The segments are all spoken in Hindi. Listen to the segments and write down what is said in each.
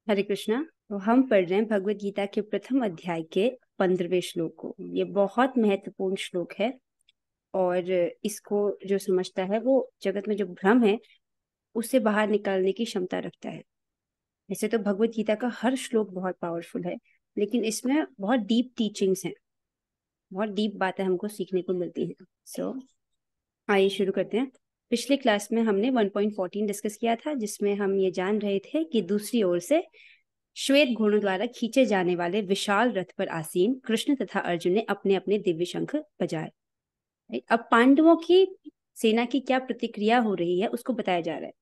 हरे कृष्णा। तो हम पढ़ रहे हैं भगवत गीता के प्रथम अध्याय के 15वें श्लोक को। ये बहुत महत्वपूर्ण श्लोक है और इसको जो समझता है वो जगत में जो भ्रम है उससे बाहर निकालने की क्षमता रखता है। वैसे तो भगवत गीता का हर श्लोक बहुत पावरफुल है, लेकिन इसमें बहुत डीप टीचिंग्स हैं, बहुत डीप बातें हमको सीखने को मिलती हैं। आइए शुरू करते हैं। पिछले क्लास में हमने 1.14 डिस्कस किया था, जिसमें हम ये जान रहे थे कि दूसरी ओर से श्वेत घोड़ों द्वारा खींचे जाने वाले विशाल रथ पर आसीन कृष्ण तथा अर्जुन ने अपने अपने दिव्य शंख बजाए। अब पांडवों की सेना की क्या प्रतिक्रिया हो रही है उसको बताया जा रहा है।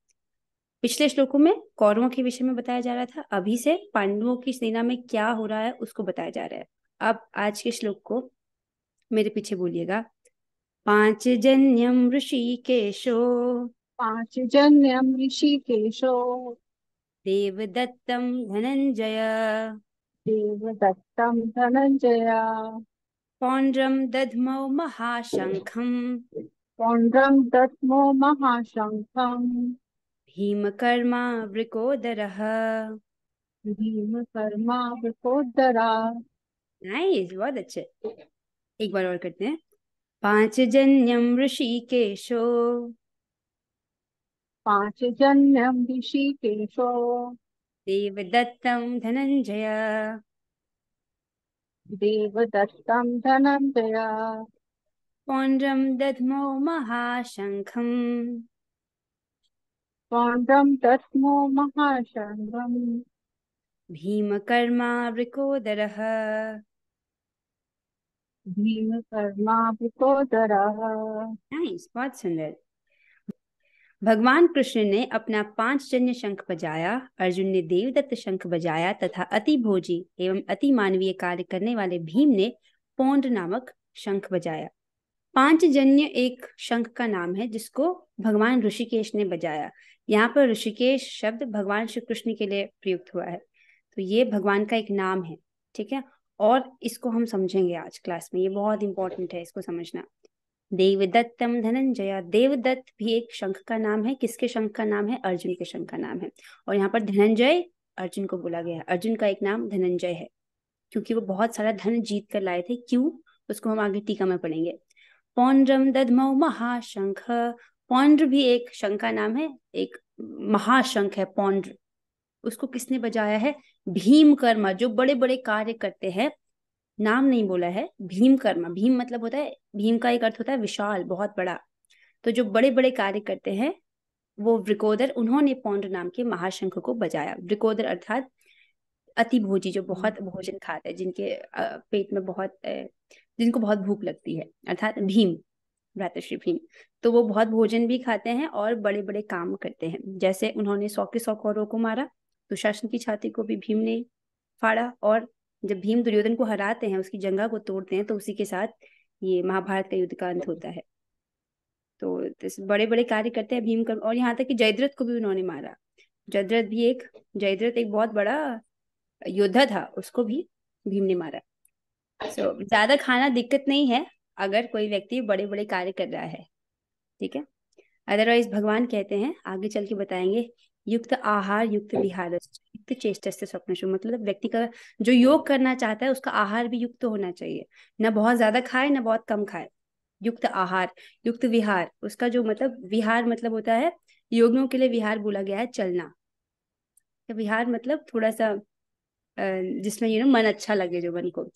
पिछले श्लोकों में कौरवों के विषय में बताया जा रहा था, अभी से पांडवों की सेना में क्या हो रहा है उसको बताया जा रहा है। अब आज के श्लोक को मेरे पीछे बोलिएगा। पांचजन्यम ऋषिकेशो पांचजन्यम ऋषिकेशो देवदत्तम धनंजय देवदत्तं धनंजया पौंड्रम दध्मौ महाशंखम पौंड्रं दद्मो महाशंखं भीमकर्मा वृकोदरः। भीमकर्मा वृकोदरा। नाइस, बहुत अच्छे। एक बार और करते हैं। पांचजन्यम ऋषिकेशो पांचजन्यम ऋषिकेशो देवदत्तम धनंजय देवदत्तं धनंजया पौंड्रम दध्मौ महाशंखम पौंड्रं दद्मो महाशंखं भीमकर्मा वृकोदरः। भीमकर्मा वृकोदरा। नाइस, बहुत सुंदर। भगवान कृष्ण ने अपना पांचजन्य शंख बजाया, अर्जुन ने देवदत्त शंख बजाया तथा अति भोजी एवं अति मानवीय कार्य करने वाले भीम ने पौंड नामक शंख बजाया। पांचजन्य एक शंख का नाम है जिसको भगवान ऋषिकेश ने बजाया। यहाँ पर ऋषिकेश शब्द भगवान श्री कृष्ण के लिए प्रयुक्त हुआ है, तो ये भगवान का एक नाम है। ठीक है, और इसको हम समझेंगे आज क्लास में, ये बहुत इंपॉर्टेंट है इसको समझना। देवदत्तम धनंजय, देवदत्त भी एक शंख का नाम है। किसके शंख का नाम है? अर्जुन के शंख का नाम है। और यहाँ पर धनंजय अर्जुन को बोला गया है। अर्जुन का एक नाम धनंजय है क्योंकि वो बहुत सारा धन जीत कर लाए थे। क्यों, उसको हम आगे टीका में पढ़ेंगे। पौंड्रम दधमौ महाशंख, पौंड्र भी एक शंख का नाम है, एक महाशंख है पौंड्र। उसको किसने बजाया है? भीमकर्मा, जो बड़े बड़े कार्य करते हैं। नाम नहीं बोला है, भीमकर्मा। भीम मतलब होता है, भीम का एक अर्थ होता है विशाल, बहुत बड़ा। तो जो बड़े बड़े कार्य करते हैं वो वृकोदर, उन्होंने पौंड नाम के महाशंख को बजाया। वृकोदर अर्थात अति भोजी, जो बहुत भोजन खाते हैं, जिनके पेट में बहुत जिनको बहुत भूख लगती है, अर्थात भीम, भ्रातृश्री भीम। तो वो बहुत भोजन भी खाते हैं और बड़े बड़े काम करते हैं। जैसे उन्होंने 100 के 100 कौरवों को मारा, दुशासन की छाती को भी भीम ने फाड़ा। और जब भीम दुर्योधन को हराते हैं, उसकी जंगा को तोड़ते हैं, तो उसी के साथ ये महाभारत का युद्ध का अंत होता है। तो बड़े बड़े कार्य करते हैं भीम कर। और यहाँ तक कि जयद्रथ को भी उन्होंने मारा। जयद्रथ एक बहुत बड़ा योद्धा था, उसको भी भीम ने मारा। ज्यादा खाना दिक्कत नहीं है अगर कोई व्यक्ति बड़े बड़े कार्य कर रहा है। ठीक है, अदरवाइज भगवान कहते हैं, आगे चल के बताएंगे, युक्त आहार युक्त विहार युक्त चेष्टस्य स्वप्नशु। मतलब व्यक्ति का जो योग करना चाहता है उसका आहार भी युक्त होना चाहिए, ना बहुत ज्यादा खाए ना बहुत कम खाए। युक्त आहार युक्त विहार, उसका जो मतलब विहार मतलब होता है, योगियों के लिए विहार बोला गया है चलना। तो विहार मतलब थोड़ा सा जिसमें मन अच्छा लगे, जो मन को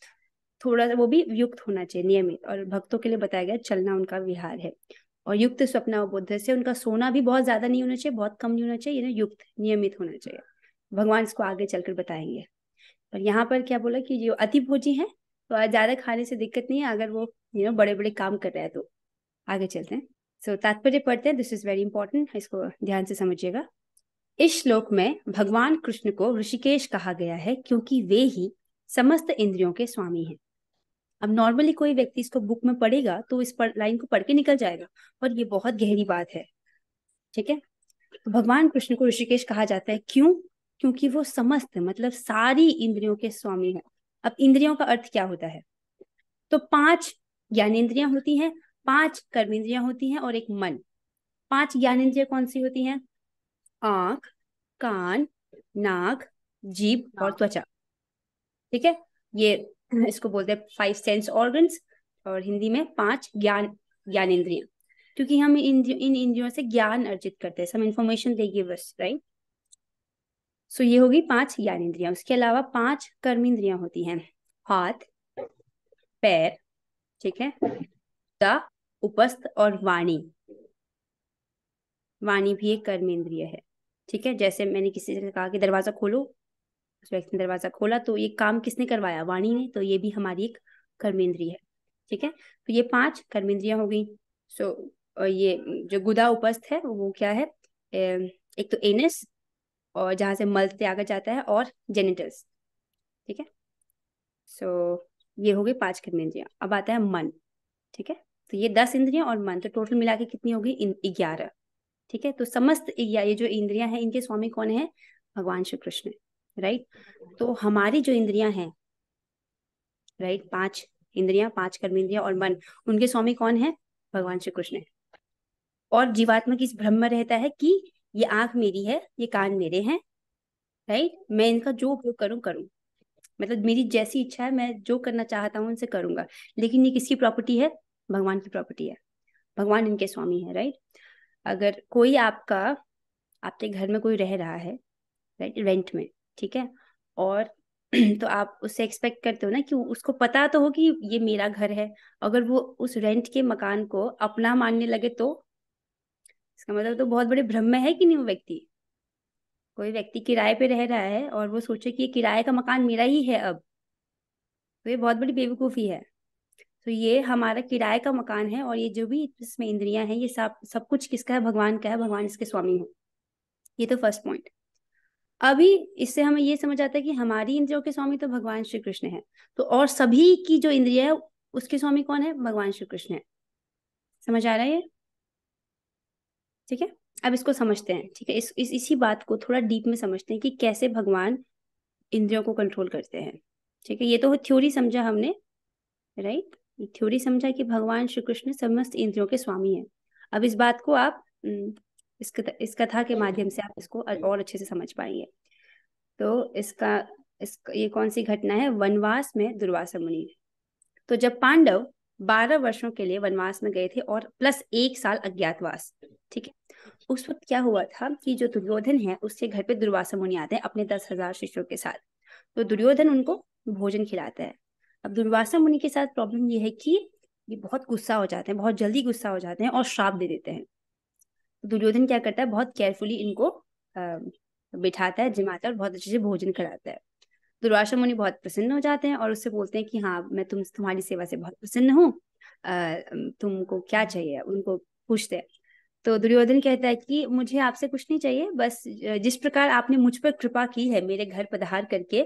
थोड़ा सा वो भी युक्त होना चाहिए, नियमित। और भक्तों के लिए बताया गया चलना उनका विहार है। और युक्त स्वप्न बुद्ध से उनका सोना भी बहुत ज्यादा नहीं होना चाहिए, बहुत कम नहीं होना चाहिए, युक्त नियमित होना चाहिए। भगवान इसको आगे चलकर बताएंगे। और यहाँ पर क्या बोला कि जो अति भोजी है तो ज्यादा खाने से दिक्कत नहीं है अगर वो बड़े बड़े काम कर रहा है। तो आगे चलते हैं। तात्पर्य पढ़ते हैं, दिस इज वेरी इंपॉर्टेंट, इसको ध्यान से समझिएगा। इस श्लोक में भगवान कृष्ण को ऋषिकेश कहा गया है क्योंकि वे ही समस्त इंद्रियों के स्वामी हैं। अब नॉर्मली कोई व्यक्ति इसको बुक में पढ़ेगा तो इस लाइन को पढ़ के निकल जाएगा, और ये बहुत गहरी बात है। ठीक है, तो भगवान कृष्ण को ऋषिकेश कहा जाता है क्यों? क्योंकि वो समस्त मतलब सारी इंद्रियों के स्वामी है। अब इंद्रियों का अर्थ क्या होता है? तो 5 ज्ञानेंद्रियां होती हैं, 5 कर्मेंद्रियां होती हैं और एक मन। 5 ज्ञानेंद्रियां कौन सी होती हैं? आंख, कान, नाक, जीभ और हाँ। त्वचा। ठीक है, ये इसको बोलते हैं 5 सेंस ऑर्गन्स, और हिंदी में 5 ज्ञानेंद्रियां, क्योंकि हम इन इंद्रियों से ज्ञान अर्जित करते हैं, सम इंफॉर्मेशन देगी बस, राइट। सो ये होगी 5 ज्ञानेंद्रियां। उसके अलावा 5 कर्मेंद्रियां होती हैं, हाथ, पैर, ठीक है, दा, उपस्थ और वाणी। वाणी भी एक कर्मेंद्रिय है। ठीक है, जैसे मैंने किसी से कहा कि दरवाजा खोलो, उस व्यक्ति ने दरवाजा खोला, तो ये काम किसने करवाया? वाणी ने। तो ये भी हमारी एक कर्मेंद्रिय है। ठीक है, तो ये 5 कर्मेंद्रियां हो गई। सो ये जो गुदा उपस्थ है वो क्या है? एक तो एनस, और जहां से मल त्यागा जाता है, और जेनिटल्स। ठीक है, सो ये हो गई 5 कर्मेंद्रियां। अब आता है मन। ठीक है, तो ये 10 इंद्रियां और मन, तो टोटल मिला के कितनी होगी? 11। ठीक है, तो समस्त ये जो इंद्रियां हैं इनके स्वामी कौन है? भगवान श्री कृष्ण, राइट। तो हमारी जो इंद्रियां हैं, राइट, 5 इंद्रियां, 5 कर्मेंद्रियां और मन, उनके स्वामी कौन है? भगवान श्री कृष्ण है। और जीवात्मा की इस भ्रम में रहता है कि ये आंख मेरी है, ये कान मेरे हैं, राइट, मैं इनका जो उपयोग करूं करूं, मतलब मेरी जैसी इच्छा है, मैं जो करना चाहता हूं उनसे करूंगा। लेकिन ये किसकी प्रॉपर्टी है? भगवान की प्रॉपर्टी है। भगवान इनके स्वामी है, राइट। अगर कोई आपके घर में कोई रह रहा है, राइट, रेंट में, ठीक है, और तो आप उससे एक्सपेक्ट करते हो ना कि उसको पता तो हो कि ये मेरा घर है। अगर वो उस रेंट के मकान को अपना मानने लगे तो इसका मतलब तो बहुत बड़े भ्रम में है कि नहीं वो व्यक्ति। कोई व्यक्ति किराए पे रह रहा है और वो सोचे कि ये किराए का मकान मेरा ही है अब, तो ये बहुत बड़ी बेवकूफी है। तो ये हमारा किराए का मकान है, और ये जो भी इसमें इंद्रियां हैं, ये सब सब कुछ किसका है? भगवान का है, भगवान इसके स्वामी है। ये तो फर्स्ट पॉइंट। अभी इससे हमें ये समझ आता है कि हमारी इंद्रियों के स्वामी तो भगवान श्री कृष्ण है, तो और सभी की जो इंद्रिया है उसके स्वामी कौन है? भगवान श्री कृष्ण है। समझ आ रहा है ये? ठीक है, अब इसको समझते हैं। ठीक है, इसी बात को थोड़ा डीप में समझते हैं कि कैसे भगवान इंद्रियों को कंट्रोल करते हैं। ठीक है, ये तो थ्योरी समझा हमने, राइट। थ्योरी समझा कि भगवान श्री कृष्ण समस्त इंद्रियों के स्वामी हैं। अब इस बात को आप इस कथा के माध्यम से आप इसको और अच्छे से समझ पाएंगे। तो ये कौन सी घटना है? वनवास में दुर्वासा मुनि। तो जब पांडव 12 वर्षों के लिए वनवास में गए थे, और प्लस 1 साल अज्ञातवास, ठीक है, उस वक्त क्या हुआ था कि जो दुर्योधन है उसके घर पे दुर्वासा मुनि आते हैं अपने 10,000 शिष्यों के साथ। तो दुर्योधन उनको भोजन खिलाता है। अब दुर्वासा मुनि के साथ प्रॉब्लम ये है कि ये बहुत गुस्सा हो जाते हैं, बहुत जल्दी गुस्सा हो जाते हैं और श्राप दे देते हैं। तो दुर्योधन क्या करता है? बहुत केयरफुली इनको बिठाता है, जिमाता है और बहुत अच्छे से भोजन कराता है। दुर्वासा मुनि बहुत प्रसन्न हो जाते हैं और उससे बोलते हैं कि हाँ, मैं तुम्हारी सेवा से बहुत प्रसन्न हूँ, तुमको क्या चाहिए? उनको पूछते हैं। तो दुर्योधन कहता है कि मुझे आपसे कुछ नहीं चाहिए, बस जिस प्रकार आपने मुझ पर कृपा की है, मेरे घर पधार करके,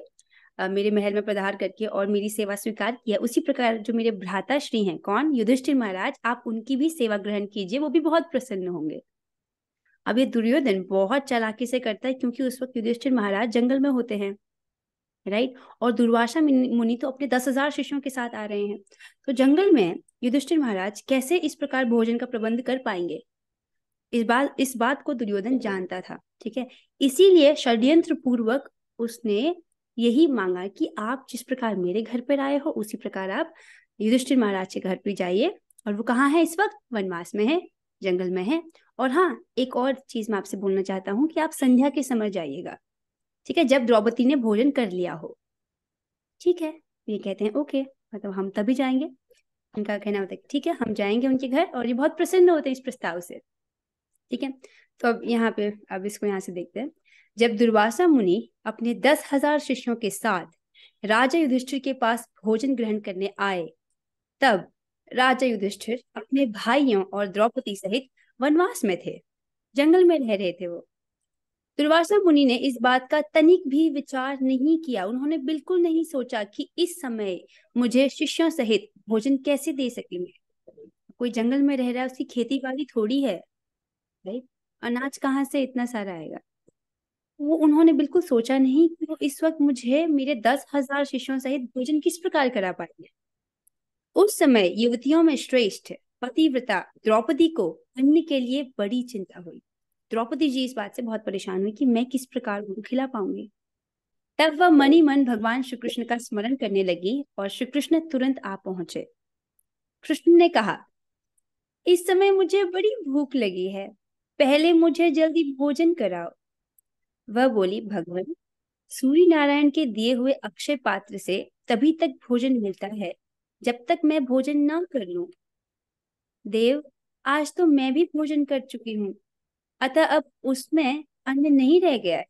मेरे महल में पधार करके और मेरी सेवा स्वीकार किया, उसी प्रकार जो मेरे भ्राता श्री हैं, कौन? युधिष्ठिर महाराज, आप उनकी भी सेवा ग्रहण कीजिए, वो भी बहुत प्रसन्न होंगे। अब ये दुर्योधन बहुत चालाकी से करता है, क्योंकि उस वक्त युधिष्ठिर महाराज जंगल में होते हैं, राइट, और दुर्वासा मुनि तो अपने 10,000 शिष्यों के साथ आ रहे हैं। तो जंगल में युधिष्ठिर महाराज कैसे इस प्रकार भोजन का प्रबंध कर पाएंगे? इस बात को दुर्योधन जानता था। ठीक है, इसीलिए षड्यंत्र पूर्वक उसने यही मांगा कि आप जिस प्रकार मेरे घर पर आए हो, उसी प्रकार आप युधिष्ठिर महाराज के घर पर जाइए। और वो कहाँ है इस वक्त? वनवास में है, जंगल में है। और हाँ, एक और चीज मैं आपसे बोलना चाहता हूँ कि आप संध्या के समय जाइएगा, ठीक है, जब द्रौपदी ने भोजन कर लिया हो। ठीक है, ये कहते हैं ओके, मतलब हम तभी जाएंगे। उनका कहना होता है ठीक है, हम जाएंगे उनके घर, और ये बहुत प्रसन्न होते हैं इस प्रस्ताव से। ठीक है, तो अब यहाँ पे, अब इसको यहाँ से देखते हैं। जब दुर्वासा मुनि अपने 10,000 शिष्यों के साथ राजा युधिष्ठिर के पास भोजन ग्रहण करने आए, तब राजा युधिष्ठिर अपने भाइयों और द्रौपदी सहित वनवास में थे, जंगल में रह रहे थे वो। दुर्वासा मुनि ने इस बात का तनिक भी विचार नहीं किया। उन्होंने बिल्कुल नहीं सोचा कि इस समय मुझे शिष्यों सहित भोजन कैसे दे सकेंगे। कोई जंगल में रह रहा है, उसकी खेती बाड़ी थोड़ी है, राइट, अनाज कहाँ से इतना सारा आएगा? वो उन्होंने बिल्कुल सोचा नहीं कि वो इस वक्त मुझे मेरे 10,000 शिष्यों सहित भोजन किस प्रकार करा पाएंगे। उस समय युवतियों में श्रेष्ठ पतिव्रता द्रौपदी को अन्न के लिए बड़ी चिंता हुई। द्रौपदी जी इस बात से बहुत परेशान हुई कि मैं किस प्रकार उनको खिला पाऊंगी। तब वह मनी मन भगवान श्री कृष्ण का स्मरण करने लगी और श्री कृष्ण तुरंत आ पहुंचे। कृष्ण ने कहा, इस समय मुझे बड़ी भूख लगी है, पहले मुझे जल्दी भोजन कराओ। वह बोली, भगवान, सूर्य नारायण के दिए हुए अक्षय पात्र से तभी तक भोजन मिलता है जब तक मैं भोजन न कर लूं। देव, आज तो मैं भी भोजन कर चुकी हूँ, अतः अब उसमें अन्न नहीं रह गया है।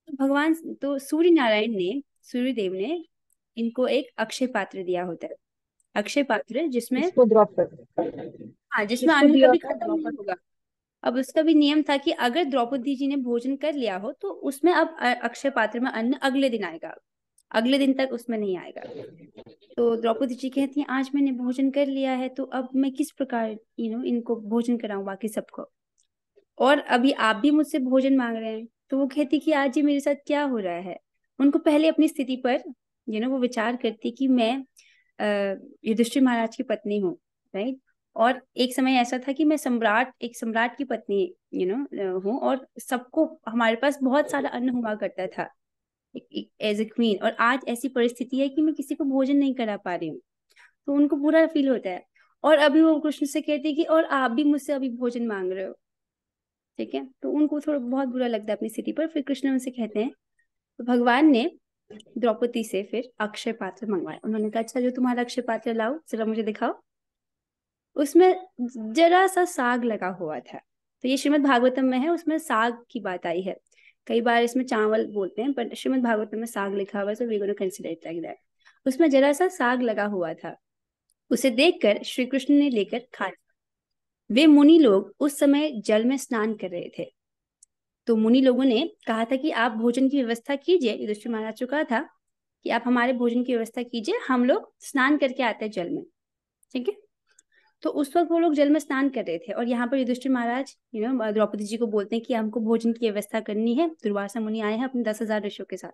तो भगवान, तो सूर्यदेव ने इनको एक अक्षय पात्र दिया होता है। अक्षय पात्र जिसमें, इसको ड्रॉप कर दो। हाँ, जिसमें किसको अन्न दिया कभी होता है खत्म नहीं द्रौपदी? होगा। अब उसका भी नियम था कि अगर द्रौपदी जी ने भोजन कर लिया हो तो उसमें अब अक्षय पात्र में अन्न अगले दिन आएगा, अगले दिन तक उसमें नहीं आएगा। तो द्रौपदी जी कहती हैं, आज मैंने भोजन कर लिया है तो अब मैं किस प्रकार इनको भोजन कराऊं बाकी सबको, और अभी आप भी मुझसे भोजन मांग रहे हैं। तो वो कहती कि आज ये मेरे साथ क्या हो रहा है। उनको पहले अपनी स्थिति पर वो विचार करती कि मैं युधिष्ठिर महाराज की पत्नी हूँ, राइट। और एक समय ऐसा था कि मैं एक सम्राट की पत्नी हूँ, और सबको, हमारे पास बहुत सारा अन्न हुआ करता था एज ए क्वीन, और आज ऐसी परिस्थिति है कि मैं किसी को भोजन नहीं करा पा रही हूँ। तो उनको बुरा फील होता है, और अभी वो कृष्ण से कहती है कि और आप भी मुझसे अभी भोजन मांग रहे हो। ठीक है, तो उनको थोड़ा बहुत बुरा लगता है अपनी स्थिति पर। फिर कृष्ण उनसे कहते हैं, तो भगवान ने द्रौपदी से फिर अक्षय पात्र मंगवाया। उन्होंने कहा, अच्छा, जो तुम्हारा अक्षय पात्र लाओ, जरा मुझे दिखाओ। उसमें जरा सा साग लगा हुआ था। तो ये श्रीमद् भागवतम में है, उसमें साग की बात आई है। कई बार इसमें चावल बोलते हैं, पर श्रीमद् भागवतम में साग लिखा हुआ है, so we gonna consider it like that. उसमें जरा सा साग लगा हुआ था। उसे देखकर श्री कृष्ण ने लेकर खा लिया। वे मुनि लोग उस समय जल में स्नान कर रहे थे। तो मुनि लोगों ने कहा था कि आप भोजन की व्यवस्था कीजिए। युधिष्ठिर महाराज को कहा था कि आप हमारे भोजन की व्यवस्था कीजिए, हम लोग स्नान करके आते हैं जल में। ठीक है, तो उस वक्त वो लोग जल में स्नान कर रहे थे, और यहाँ पर युधिष्ठिर महाराज द्रौपदी जी को बोलते हैं कि हमको भोजन की व्यवस्था करनी है, दुर्वासा मुनि आए हैं अपने 10,000 ऋषियों के साथ।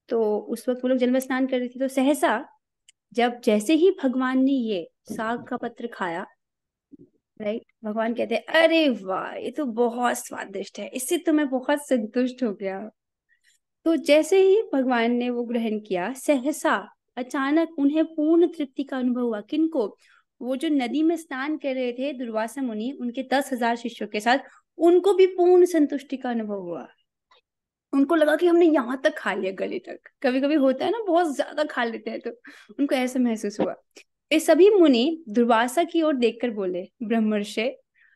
तो उस वक्त वो लोग जल में स्नान कर रहे थे। तो सहसा, जब जैसे ही भगवान ने ये साग का पत्र खाया, राइट, भगवान कहते हैं, अरे वाह, ये तो बहुत स्वादिष्ट है, इससे तो मैं बहुत संतुष्ट हो गया। तो जैसे ही भगवान ने वो ग्रहण किया, सहसा अचानक उन्हें पूर्ण तृप्ति का अनुभव हुआ। किनको? वो जो नदी में स्नान कर रहे थे दुर्वासा मुनि, उनके 10,000 शिष्यों के साथ, उनको भी पूर्ण संतुष्टि का अनुभव हुआ। उनको लगा कि हमने यहाँ तक खा लिया, गले तक। कभी कभी होता है ना, बहुत ज्यादा खा लेते हैं, तो उनको ऐसा महसूस हुआ। ये सभी मुनि दुर्वासा की ओर देखकर बोले, ब्रह्मर्षि,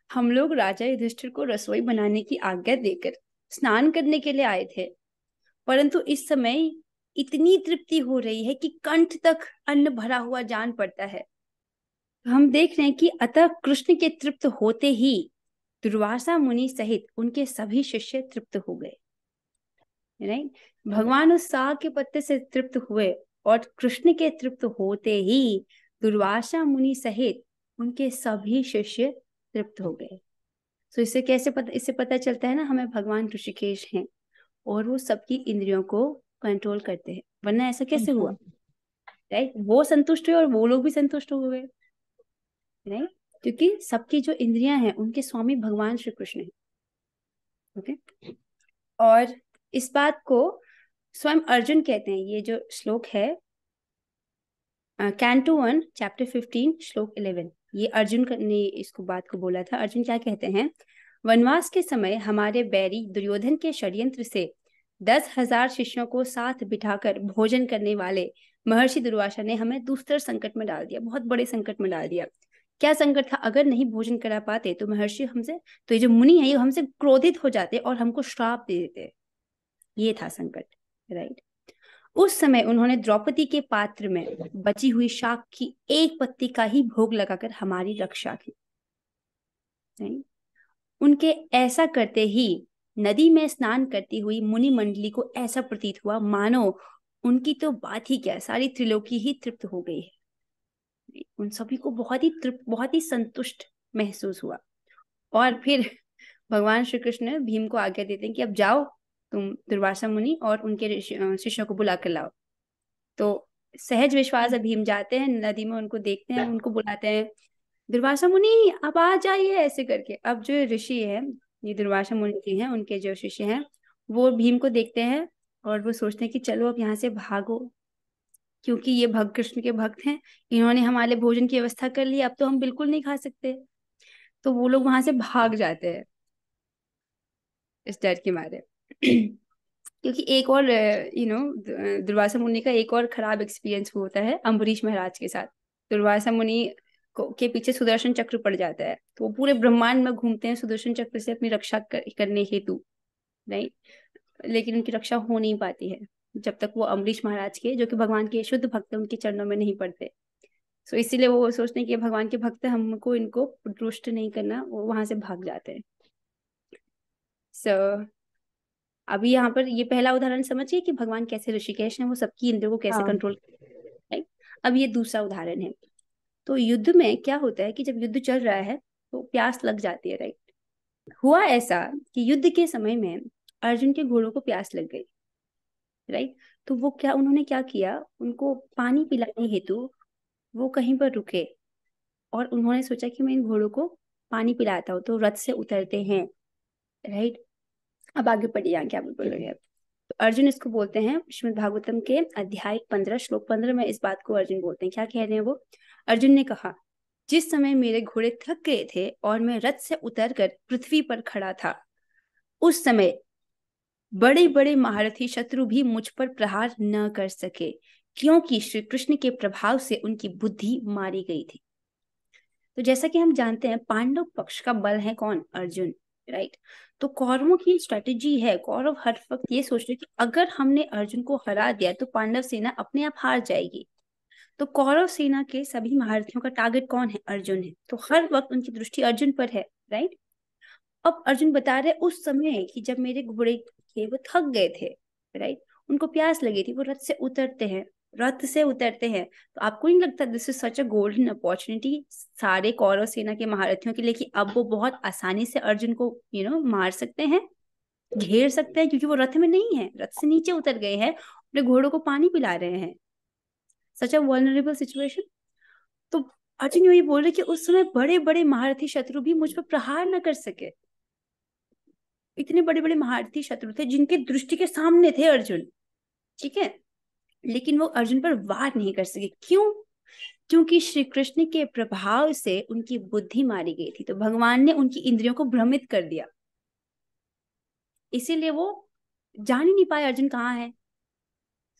हम लोग राजा युधिष्ठिर को रसोई बनाने की आज्ञा देकर स्नान करने के लिए आए थे, परंतु इस समय इतनी तृप्ति हो रही है कि कंठ तक अन्न भरा हुआ जान पड़ता है। हम देख रहे हैं कि अतः कृष्ण के तृप्त होते ही दुर्वासा मुनि सहित उनके सभी शिष्य तृप्त हो गए। राइट, भगवान उस साग के पत्ते से तृप्त हुए, और कृष्ण के तृप्त होते ही दुर्वासा मुनि सहित उनके सभी शिष्य तृप्त हो गए। तो इससे पता चलता है ना, हमें भगवान ऋषिकेश हैं और वो सबकी इंद्रियों को कंट्रोल करते हैं, वरना ऐसा कैसे हुआ। राइट, वो संतुष्ट हुए और वो लोग भी संतुष्ट हो गए। राइट, क्योंकि सबकी जो इंद्रियां हैं उनके स्वामी भगवान श्री कृष्ण हैं। ओके, और इस बात को स्वयं अर्जुन कहते हैं। ये जो श्लोक है, कैंटो 1 चैप्टर 15 श्लोक 11, ये अर्जुन ने इसको बात को बोला था। अर्जुन क्या कहते हैं, वनवास के समय हमारे बैरी दुर्योधन के षड्यंत्र से 10,000 शिष्यों को साथ बिठाकर भोजन करने वाले महर्षि दुर्वासा ने हमें दूसरे संकट में डाल दिया, बहुत बड़े संकट में डाल दिया। क्या संकट था? अगर नहीं भोजन करा पाते तो महर्षि हमसे, तो ये जो मुनि है, ये हमसे क्रोधित हो जाते और हमको श्राप दे देते। ये था संकट। राइट, उस समय उन्होंने द्रौपदी के पात्र में बची हुई शाक की एक पत्ती का ही भोग लगाकर हमारी रक्षा की। नहीं? उनके ऐसा करते ही नदी में स्नान करती हुई मुनि मंडली को ऐसा प्रतीत हुआ मानो उनकी तो बात ही क्या, सारी त्रिलोकी ही तृप्त हो गई है। उन सभी को बहुत ही तृप्त, बहुत ही संतुष्ट महसूस हुआ। और फिर भगवान श्री कृष्ण भीम को आज्ञा देते हैं कि अब जाओ, तुम दुर्वासा मुनि और उनके शिष्यों को बुला कर लाओ। तो सहज विश्वास है, भीम जाते हैं नदी में, उनको देखते हैं, उनको बुलाते हैं, दुर्वासा मुनि अब आ जाइए, ऐसे करके। अब जो ऋषि है, ये दुर्वासा मुनि के हैं, उनके जो शिष्य हैं, वो भीम को देखते हैं और वो सोचते हैं कि चलो अब यहाँ से भागो, क्योंकि ये भक्त कृष्ण के भक्त हैं, इन्होंने हमारे लिए भोजन की व्यवस्था कर ली, अब तो हम बिल्कुल नहीं खा सकते। तो वो लोग वहां से भाग जाते हैं इस डर के मारे। क्योंकि एक और दुर्वासा मुनि का एक और खराब एक्सपीरियंस होता है अम्बरीश महाराज के साथ। दुर्वासा मुनि के पीछे सुदर्शन चक्र पड़ जाता है, तो वो पूरे ब्रह्मांड में घूमते हैं सुदर्शन चक्र से अपनी रक्षा करने हेतु, नहीं, लेकिन उनकी रक्षा हो नहीं पाती है जब तक वो अम्बरीश महाराज के, जो कि भगवान के शुद्ध भक्त हैं, उनके चरणों में नहीं पड़ते। सो इसीलिए वो सोचते हैं कि भगवान के भक्त हैं, हमको इनको रुष्ट नहीं करना, वो वहां से भाग जाते हैं। सो अभी यहाँ पर ये पहला उदाहरण समझिए कि भगवान कैसे ऋषिकेश हैं, वो सबकी इंद्रियों को कैसे हाँ। कंट्रोल करते हैं, राइट। अब ये दूसरा उदाहरण है। तो युद्ध में क्या होता है कि जब युद्ध चल रहा है तो प्यास लग जाती है, राइट। हुआ ऐसा कि युद्ध के समय में अर्जुन के घोड़ों को प्यास लग गई, राइट। तो वो क्या, उन्होंने क्या किया, उनको पानी पिलाने हेतु वो कहीं पर रुके और उन्होंने सोचा कि मैं इन घोड़ों को पानी पिलाता हूँ, तो रथ से उतरते हैं, राइट। अब आगे पढ़िए, यहाँ क्या बोल रहे हैं। तो अर्जुन इसको बोलते हैं, श्रीमद् भागवतम के अध्याय 15 श्लोक 15 में इस बात को अर्जुन बोलते हैं। क्या कह रहे हैं वो? अर्जुन ने कहा, जिस समय मेरे घोड़े थक गए थे और मैं रथ से उतरकर पृथ्वी पर खड़ा था, उस समय बड़े बड़े महारथी शत्रु भी मुझ पर प्रहार न कर सके, क्योंकि श्री कृष्ण के प्रभाव से उनकी बुद्धि मारी गई थी। तो जैसा कि हम जानते हैं, पांडव पक्ष का बल है कौन? अर्जुन, राइट। तो कौरवों की स्ट्रेटेजी है, कौरव हर वक्त ये सोच रहे कि अगर हमने अर्जुन को हरा दिया तो पांडव सेना अपने आप हार जाएगी। तो कौरव सेना के सभी महारथियों का टारगेट कौन है? अर्जुन है। तो हर वक्त उनकी दृष्टि अर्जुन पर है, राइट। अब अर्जुन बता रहे उस समय कि जब मेरे घोड़े थे वो थक गए थे, राइट, उनको प्यास लगी थी, वो रथ से उतरते हैं, रथ से उतरते हैं। तो आपको नहीं लगता this is such a golden opportunity सारे कौरव सेना के महारथियों के लिए कि अब वो बहुत आसानी से अर्जुन को मार सकते हैं, घेर सकते हैं, क्योंकि वो रथ में नहीं है, रथ से नीचे उतर गए हैं, अपने घोड़ों को पानी पिला रहे हैं। सच अ वल्नरेबल सिचुएशन। तो अर्जुन यही बोल रहे कि उस समय बड़े बड़े महारथी शत्रु भी मुझ पर प्रहार न कर सके। इतने बड़े बड़े महारथी शत्रु थे जिनके दृष्टि के सामने थे अर्जुन, ठीक है, लेकिन वो अर्जुन पर वार नहीं कर सके। क्यों? क्योंकि श्री कृष्ण के प्रभाव से उनकी बुद्धि मारी गई थी। तो भगवान ने उनकी इंद्रियों को भ्रमित कर दिया, इसीलिए वो जान ही नहीं पाए अर्जुन कहाँ है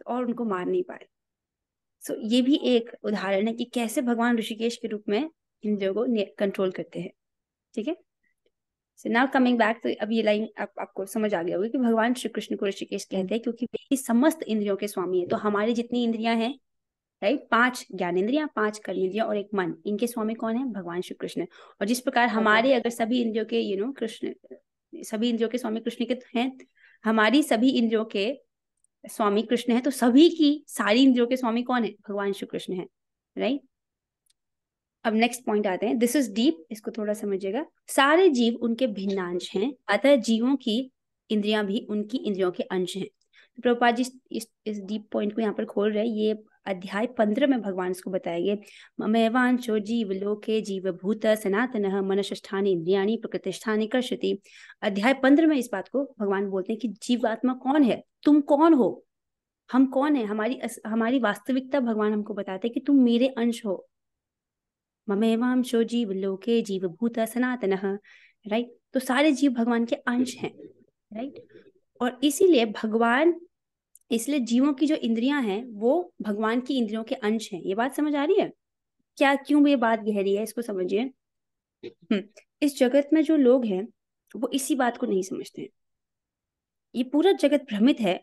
और उनको मार नहीं पाए। सो ये भी एक उदाहरण है कि कैसे भगवान ऋषिकेश के रूप में इंद्रियों को कंट्रोल करते हैं, ठीक है। सो नाउ कमिंग बैक, तो अब ये लाइन आपको समझ आ गया होगा कि भगवान श्री कृष्ण को ऋषिकेश कहते हैं क्योंकि वे ही समस्त इंद्रियों के स्वामी है। तो हमारी जितनी इंद्रियां हैं, राइट, 5 ज्ञानेंद्रियां, 5 कर्मेंद्रियां और 1 मन, इनके स्वामी कौन है? भगवान श्री कृष्ण। और जिस प्रकार हमारे अगर सभी इंद्रियों के कृष्ण, सभी इंद्रियों के स्वामी कृष्ण के हैं, हमारी सभी इंद्रियों के स्वामी कृष्ण है, तो सभी की सारी इंद्रियों के स्वामी कौन है? भगवान श्री कृष्ण है, राइट। अब नेक्स्ट पॉइंट आते हैं, दिस इज डीप, इसको थोड़ा समझिएगा। सारे जीव उनके भिन्नांश हैं, अतः जीवों की इंद्रियां भी उनकी इंद्रियों के अंश हैं। तो प्रभुपाद जी इस डीप पॉइंट को यहाँ पर खोल रहे हैं। ये अध्याय 15 में भगवान इसको बताएंगे। ममेवांशो जीव लोके जीव भूत सनातन मनष्ठानि इंद्रियाणि प्रकृतिष्ठानि कर्षति। अध्याय 15 में इस बात को भगवान बोलते हैं कि जीवात्मा कौन है, तुम कौन हो, हम कौन है, हमारी वास्तविकता भगवान हमको बताते हैं कि तुम मेरे अंश हो। ममेवांशो जीव लोके जीव भूत सनातन, राइट। तो सारे जीव भगवान के अंश हैं, राइट। और इसीलिए इसलिए जीवों की जो इंद्रियां हैं वो भगवान की इंद्रियों के अंश हैं। ये बात समझ आ रही है क्या? क्यों ये बात गहरी है, इसको समझिए। इस जगत में जो लोग हैं वो इसी बात को नहीं समझते हैं। ये पूरा जगत भ्रमित है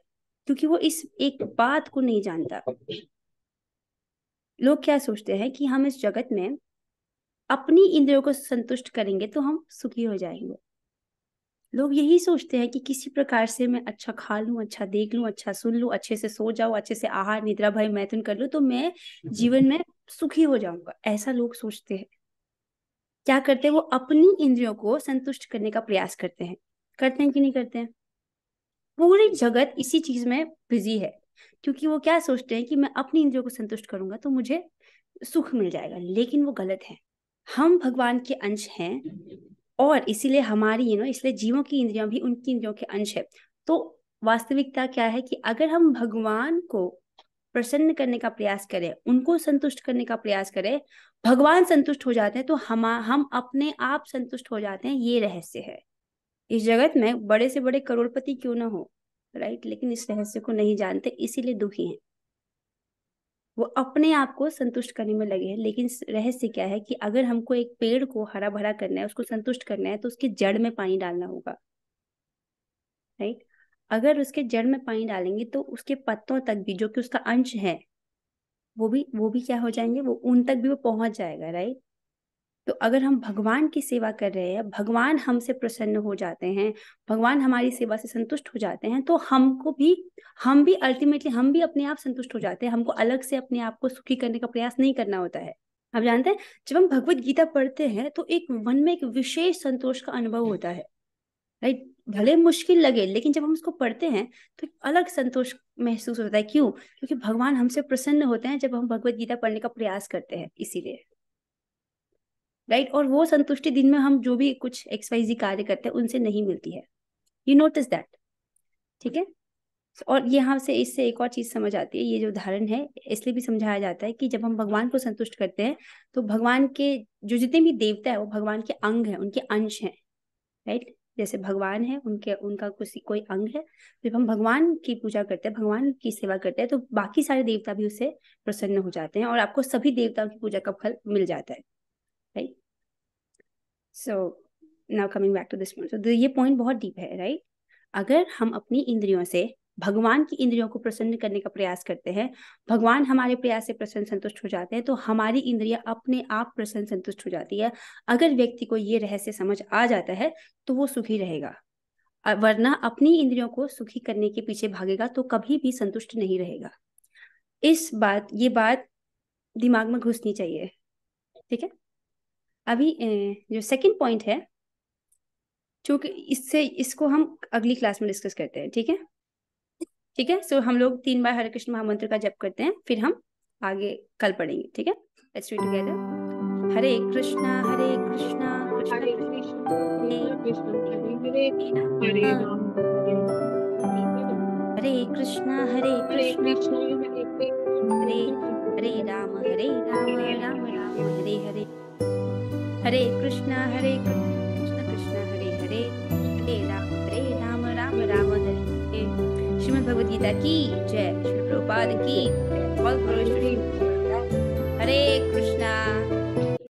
क्योंकि वो इस एक बात को नहीं जानता। लोग क्या सोचते हैं कि हम इस जगत में अपनी इंद्रियों को संतुष्ट करेंगे तो हम सुखी हो जाएंगे। लोग यही सोचते हैं कि किसी प्रकार से मैं अच्छा खा लूं, अच्छा देख लूं, अच्छा सुन लूं, अच्छे से सो जाऊं, अच्छे से आहार निद्रा भय मैथुन कर लूं तो मैं जीवन में सुखी हो जाऊंगा, ऐसा लोग सोचते हैं। क्या करते हैं? वो अपनी इंद्रियों को संतुष्ट करने का प्रयास करते हैं कि नहीं करते हैं? पूरी जगत इसी चीज में बिजी है क्योंकि वो क्या सोचते हैं कि मैं अपनी इंद्रियों को संतुष्ट करूंगा तो मुझे सुख मिल जाएगा, लेकिन वो गलत है। हम भगवान के अंश हैं और इसीलिए हमारी इसलिए जीवों की इंद्रियां भी उनकी इंद्रियों के अंश है। तो वास्तविकता क्या है कि अगर हम भगवान को प्रसन्न करने का प्रयास करें, उनको संतुष्ट करने का प्रयास करें, भगवान संतुष्ट हो जाते हैं, तो हम अपने आप संतुष्ट हो जाते हैं। ये रहस्य है। इस जगत में बड़े से बड़े करोड़पति क्यों ना हो, राइट, लेकिन इस रहस्य को नहीं जानते, इसीलिए दुखी हैं। वो अपने आप को संतुष्ट करने में लगे हैं। लेकिन रहस्य क्या है कि अगर हमको एक पेड़ को हरा भरा करना है, उसको संतुष्ट करना है, तो उसके जड़ में पानी डालना होगा, राइट। अगर उसके जड़ में पानी डालेंगे तो उसके पत्तों तक भी, जो कि उसका अंश है, वो भी क्या हो जाएंगे, वो उन तक भी वो पहुंच जाएगा, राइट। तो अगर हम भगवान की सेवा कर रहे हैं, भगवान हमसे प्रसन्न हो जाते हैं, भगवान हमारी सेवा से संतुष्ट हो जाते हैं, तो हम भी अल्टीमेटली हम भी अपने आप संतुष्ट हो जाते हैं। हमको अलग से अपने आप को सुखी करने का प्रयास नहीं करना होता है। आप जानते हैं, जब हम भगवत गीता पढ़ते हैं तो एक मन में एक विशेष संतोष का अनुभव होता है, राइट। भले मुश्किल लगे, लेकिन जब हम उसको पढ़ते हैं तो एक अलग संतोष महसूस होता है। क्यों? क्योंकि भगवान हमसे प्रसन्न होते हैं जब हम भगवत गीता पढ़ने का प्रयास करते हैं, इसीलिए, राइट। और वो संतुष्टि दिन में हम जो भी कुछ XYZ कार्य करते हैं उनसे नहीं मिलती है। यू नोटिस दैट, ठीक है। और यहाँ से इससे एक और चीज समझ आती है। ये जो उदाहरण है इसलिए भी समझाया जाता है कि जब हम भगवान को संतुष्ट करते हैं तो भगवान के जो जितने भी देवता है वो भगवान के अंग हैं, उनके अंश हैं, राइट। जैसे भगवान है, उनका कोई अंग है। जब हम भगवान की पूजा करते हैं, भगवान की सेवा करते हैं, तो बाकी सारे देवता भी उससे प्रसन्न हो जाते हैं और आपको सभी देवताओं की पूजा का फल मिल जाता है, right. So now coming back to this point, तो ये पॉइंट बहुत डीप है, राइट। अगर हम अपनी इंद्रियों से भगवान की इंद्रियों को प्रसन्न करने का प्रयास करते हैं, भगवान हमारे प्रयास से प्रसन्न संतुष्ट हो जाते हैं, तो हमारी इंद्रियां अपने आप प्रसन्न संतुष्ट हो जाती है। अगर व्यक्ति को ये रहस्य समझ आ जाता है तो वो सुखी रहेगा, वरना अपनी इंद्रियों को सुखी करने के पीछे भागेगा तो कभी भी संतुष्ट नहीं रहेगा। ये बात दिमाग में घुसनी चाहिए, ठीक है। अभी जो सेकंड पॉइंट है, क्योंकि इसको हम अगली क्लास में डिस्कस करते हैं, ठीक है। ठीक है, सो हम लोग 3 बार हरे कृष्ण महामंत्र का जप करते हैं, फिर हम आगे कल पढ़ेंगे, ठीक है। Let's read together. Hare Krishna Krishna Hare Krishna Krishna Hare Hare Hare Ram Hare Krishna Hare Krishna Krishna Hare Hare Hare Ram Ram Ram Hare Hare. Hare Krishna Krishna Krishna Hare Hare Hare Ram Ram Ram Hare Hare. Shrimad Bhagavad Gita की जय। श्री प्रभुपाद की जय। All glory to Hare